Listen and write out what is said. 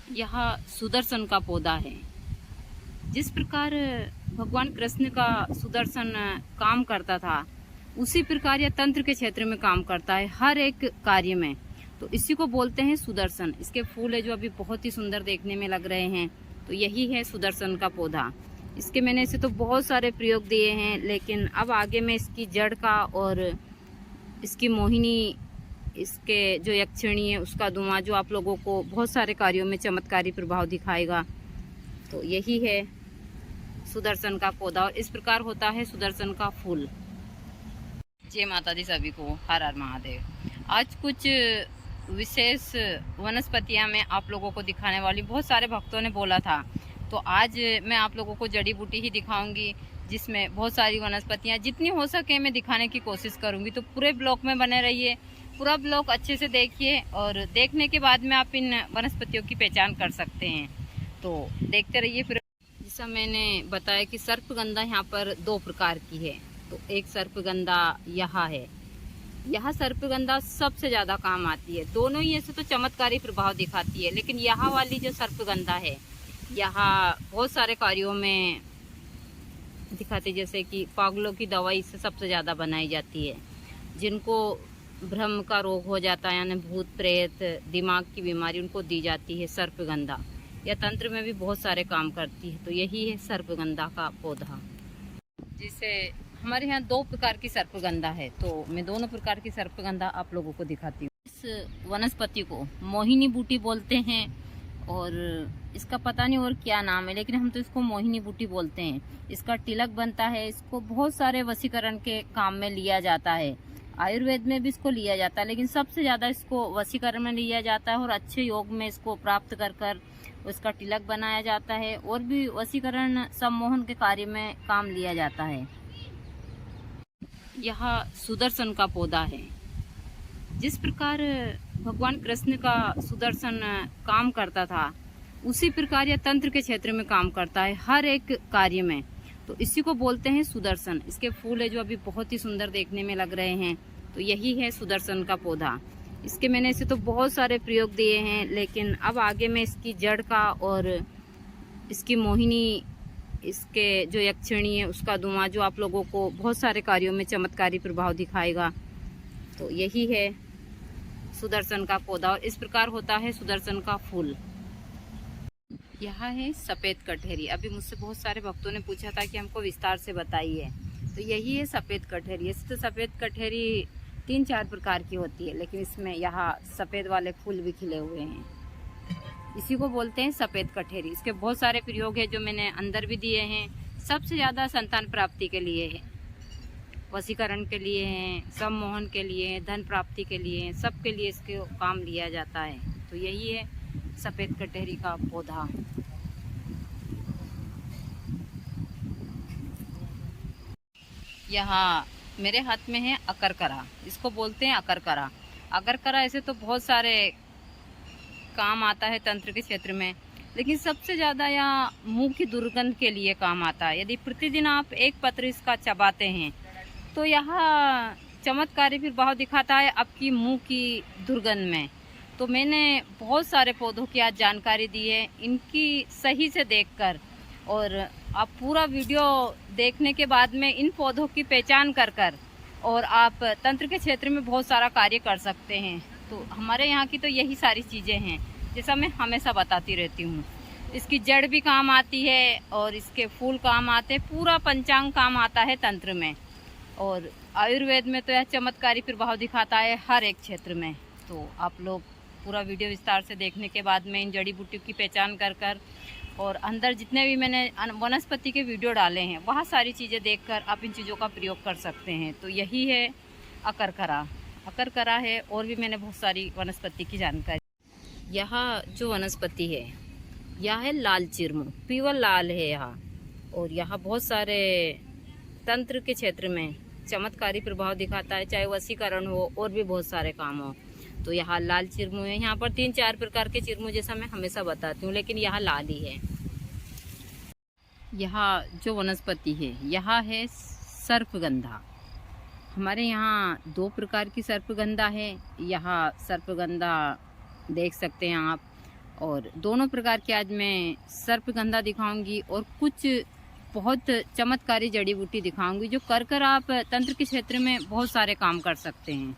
यह सुदर्शन का पौधा है। जिस प्रकार भगवान कृष्ण का सुदर्शन काम करता था, उसी प्रकार यह तंत्र के क्षेत्र में काम करता है हर एक कार्य में। तो इसी को बोलते हैं सुदर्शन। इसके फूल है जो अभी बहुत ही सुंदर देखने में लग रहे हैं। तो यही है सुदर्शन का पौधा। इसके मैंने इसे तो बहुत सारे प्रयोग दिए हैं, लेकिन अब आगे मैं इसकी जड़ का और इसकी मोहिनी, इसके जो यक्षिणी है उसका धुआं जो आप लोगों को बहुत सारे कार्यों में चमत्कारी प्रभाव दिखाएगा। तो यही है सुदर्शन का पौधा और इस प्रकार होता है सुदर्शन का फूल। जय माता दी सभी को, हर हर महादेव। आज कुछ विशेष वनस्पतियां मैं आप लोगों को दिखाने वाली। बहुत सारे भक्तों ने बोला था, तो आज मैं आप लोगों को जड़ी बूटी ही दिखाऊंगी, जिसमें बहुत सारी वनस्पतियां जितनी हो सके मैं दिखाने की कोशिश करूंगी। तो पूरे ब्लॉग में बने रहिए, पूरा ब्लॉग अच्छे से देखिए और देखने के बाद में आप इन वनस्पतियों की पहचान कर सकते हैं। तो देखते रहिए। फिर जैसा मैंने बताया कि सर्पगंधा यहाँ पर दो प्रकार की है। तो एक सर्पगंधा यहाँ है। यह सर्पगंधा सबसे ज़्यादा काम आती है। दोनों ही ऐसे तो चमत्कारी प्रभाव दिखाती है, लेकिन यहाँ वाली जो सर्पगंधा है यहाँ बहुत सारे कार्यों में दिखाती है। जैसे कि पागलों की दवाई इससे सबसे ज़्यादा बनाई जाती है। जिनको भ्रम का रोग हो जाता है, यानी भूत प्रेत, दिमाग की बीमारी, उनको दी जाती है सर्पगंधा। यह तंत्र में भी बहुत सारे काम करती है। तो यही है सर्पगंधा का पौधा। जिसे हमारे यहाँ दो प्रकार की सर्पगंधा है, तो मैं दोनों प्रकार की सर्पगंधा आप लोगों को दिखाती हूँ। इस वनस्पति को मोहिनी बूटी बोलते हैं और इसका पता नहीं और क्या नाम है, लेकिन हम तो इसको मोहिनी बूटी बोलते हैं। इसका तिलक बनता है। इसको बहुत सारे वशीकरण के काम में लिया जाता है। आयुर्वेद में भी इसको लिया जाता है, लेकिन सबसे ज़्यादा इसको वशीकरण में लिया जाता है और अच्छे योग में इसको प्राप्त कर कर उसका तिलक बनाया जाता है और भी वशीकरण सम्मोहन के कार्य में काम लिया जाता है। यह सुदर्शन का पौधा है। जिस प्रकार भगवान कृष्ण का सुदर्शन काम करता था, उसी प्रकार यह तंत्र के क्षेत्र में काम करता है हर एक कार्य में। तो इसी को बोलते हैं सुदर्शन। इसके फूल है जो अभी बहुत ही सुंदर देखने में लग रहे हैं। तो यही है सुदर्शन का पौधा। इसके मैंने इसे तो बहुत सारे प्रयोग दिए हैं, लेकिन अब आगे मैं इसकी जड़ का और इसकी मोहिनी, इसके जो यक्षिणी है उसका धुआं जो आप लोगों को बहुत सारे कार्यों में चमत्कारी प्रभाव दिखाएगा। तो यही है सुदर्शन का पौधा और इस प्रकार होता है सुदर्शन का फूल। यह है सफ़ेद कटहरी। अभी मुझसे बहुत सारे भक्तों ने पूछा था कि हमको विस्तार से बताइए। तो यही है सफ़ेद कटहरी। ऐसे तो सफ़ेद कटहरी 3-4 प्रकार की होती है, लेकिन इसमें यहाँ सफ़ेद वाले फूल भी खिले हुए हैं। इसी को बोलते हैं सफ़ेद कटहरी। इसके बहुत सारे प्रयोग है जो मैंने अंदर भी दिए हैं। सबसे ज़्यादा संतान प्राप्ति के लिए है, वशीकरण के लिए हैं, सम्मोहन के लिए, धन प्राप्ति के लिए, सबके लिए इसके काम लिया जाता है। तो यही है सफ़ेद कटहरी का पौधा। यहाँ मेरे हाथ में है अकरकरा। इसको बोलते हैं अकरकरा। अकरकरा ऐसे तो बहुत सारे काम आता है तंत्र के क्षेत्र में, लेकिन सबसे ज़्यादा यहाँ मुंह की दुर्गंध के लिए काम आता है। यदि प्रतिदिन आप एक पत्र इसका चबाते हैं तो यह चमत्कारी प्रभाव दिखाता है आपकी मुंह की दुर्गंध में। तो मैंने बहुत सारे पौधों की आज जानकारी दी है, इनकी सही से देखकर, और आप पूरा वीडियो देखने के बाद में इन पौधों की पहचान कर कर और आप तंत्र के क्षेत्र में बहुत सारा कार्य कर सकते हैं। तो हमारे यहाँ की तो यही सारी चीज़ें हैं, जैसा मैं हमेशा बताती रहती हूँ। इसकी जड़ भी काम आती है और इसके फूल काम आते हैं। पूरा पंचांग काम आता है तंत्र में, और आयुर्वेद में तो यह चमत्कारी प्रभाव दिखाता है हर एक क्षेत्र में। तो आप लोग पूरा वीडियो विस्तार से देखने के बाद में इन जड़ी बूटियों की पहचान कर कर और अंदर जितने भी मैंने वनस्पति के वीडियो डाले हैं वहाँ सारी चीज़ें देखकर आप इन चीज़ों का प्रयोग कर सकते हैं। तो यही है अकरकरा। अकरकरा है, और भी मैंने बहुत सारी वनस्पति की जानकारी। यह जो वनस्पति है यह है लाल चिरमू, प्योर लाल है यहाँ, और यहाँ बहुत सारे तंत्र के क्षेत्र में चमत्कारी प्रभाव दिखाता है, चाहे वशीकरण हो और भी बहुत सारे काम हो। तो यहाँ लाल चिरमू है। यहाँ पर 3-4 प्रकार के चिरमू जैसा मैं हमेशा बताती हूँ, लेकिन यहाँ लाल ही है। यहाँ जो वनस्पति है यहाँ है सर्पगंधा। हमारे यहाँ 2 प्रकार की सर्पगंधा है। यहाँ सर्पगंधा देख सकते हैं आप, और दोनों प्रकार के आज मैं सर्पगंधा दिखाऊंगी और कुछ बहुत चमत्कारी जड़ी बूटी दिखाऊंगी जो कर आप तंत्र के क्षेत्र में बहुत सारे काम कर सकते हैं।